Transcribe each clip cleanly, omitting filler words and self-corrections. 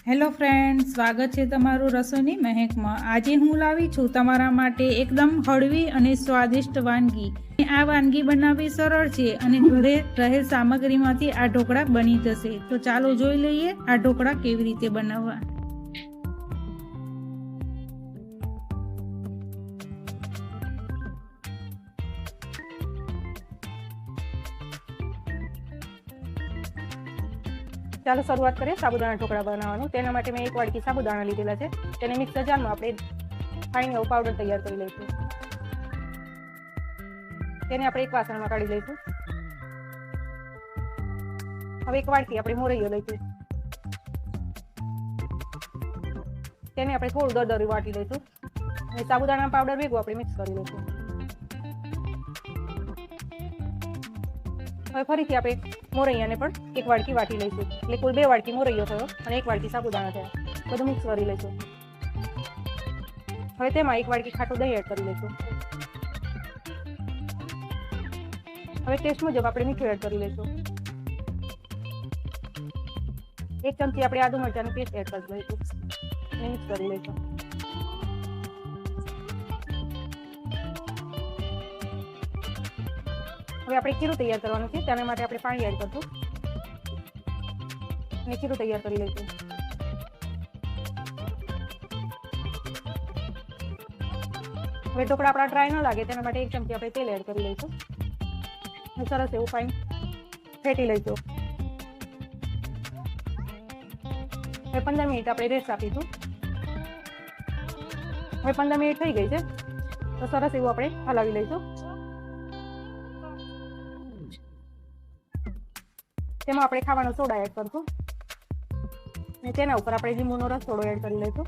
Hello friend, સ્વાગત છે તમારું રસોઈની મહેકમાં। આજે હું લાવી છું તમારા માટે એકદમ હળવી અને સ્વાદિષ્ટ વાનગી। આ વાનગી બનાવવી સરળ છે અને ઘરે રહેલ સામગ્રીમાંથી આ ઢોકળા બની જશે। તો ચાલો જોઈ લઈએ આ ઢોકળા કેવી રીતે બનાવવા। ચાલો શરૂઆત કરીએ સાબુદાણા ઢોકળા બનાવવાનું। તેના માટે મેં 1 વાડકી સાબુદાણા લીધેલા છે। તેને મિક્સર જારમાં આપણે ફાઈન એવો પાવડર તૈયાર કરી લઈશું। તેને આપણે એક વાસણમાં કાઢી લઈશું। હવે 1 વાડકી આપણે મોરૈયો લઈશું। તેને આપણે થોડું દરદરું વાટી લઈશું અને સાબુદાણા પાવડર ભેગું આપણે મિક્સ કરી લઈશું। હવે ફરીથી આપણે મોરૈયાને પણ 1 વાડકી વાટી લઈશું। એટલે કુલ 2 વાડકી મોરૈયો થયો અને 1 વાડકી સાબુદાણા થયા। બધું મિક્સ કરી લઈશું। હવે તેમાં 1 વાડકી ખાટું દહીં એડ કરી લઈશું। હવે ટેસ્ટ મુજબ આપણે મીઠું એડ કરી લઈશું। 1 ચમચી આપણે આદુ મરચાંની પેસ્ટ એડ કરી લઈશું અને મિક્સ કરી લઈશું। હવે આપણે ખીરું તૈયાર કરવાનું છે। તેના માટે આપણે પાણી એડ કરશું અને ખીરું તૈયાર કરી લઈશું। હવે ઢોકળા આપણા ડ્રાય ન લાગે તેના માટે 1 ચમચી આપણે તેલ એડ કરી લઈશું અને સરસ એવું ફાઈન ફેટી લઈશું। હવે 15 મિનિટ આપણે રેસ્ટ આપીશું। હવે 15 મિનિટ થઈ ગઈ છે તો સરસ એવું આપણે હલાવી લઈશું। તેમાં આપણે ખાવાનો સોડા એડ કરશું અને તેના ઉપર આપણે લીંબુનો રસ થોડો એડ કરી લઈશું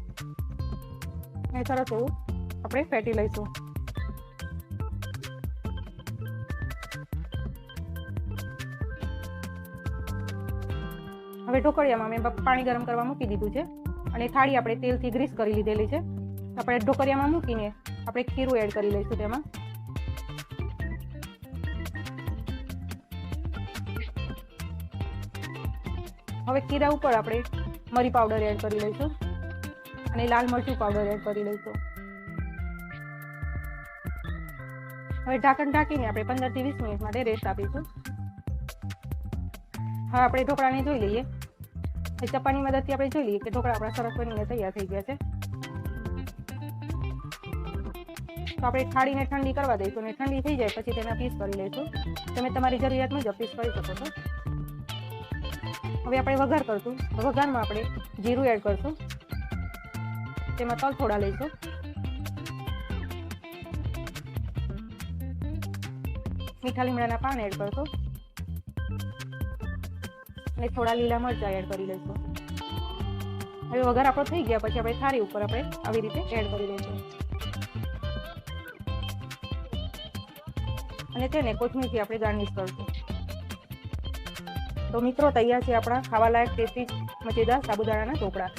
અને સરસ એવું આપણે ફેટી લઈશું। હવે ઢોકળિયામાં મેં પાણી ગરમ કરવા મૂકી દીધું છે અને થાળી આપણે તેલથી ગ્રીસ કરી લીધેલી છે। આપણે ઢોકળિયામાં મૂકીને આપણે ખીરું એડ કરી લઈશું। તેમાં હવે ખીરા ઉપર આપણે મરી પાવડર એડ કરી લઈશું અને લાલ મરચું પાવડર એડ કરી લઈશું। હવે ઢાંકણ ઢાંકીને આપણે 15 થી 20 મિનિટ માટે રેસ્ટ આપીશું। હવે આપણે ઢોકળાને જોઈ લઈએ। ચપ્પાની મદદથી આપણે જોઈ લઈએ કે ઢોકળા આપણા સરસ બનીને તૈયાર થઈ ગયા છે। તો આપણે થાળીને ઠંડી કરવા દઈશું અને ઠંડી થઈ જાય પછી તેના પીસ કરી લઈશું। તમે તમારી જરૂરિયાત મુજબ પીસ કરી શકો છો। હવે આપણે વઘાર કરશું। વઘારમાં આપણે જીરું એડ કરશું, તેમાં તલ થોડા લઈશું, મીઠા લીમડાના પાન એડ કરશું અને થોડા લીલા મરચાં એડ કરી લઈશું। હવે વઘાર આપણો થઈ ગયા પછી આપણે થાળી ઉપર આપણે આવી રીતે એડ કરી લઈશું અને તેને કોથમીરથી આપણે ગાર્નિશ કરશું। તો મિત્રો તૈયાર છે આપણા ખાવા લાયક ટેસ્ટી મજેદાર સાબુદાણાના ઢોકળા।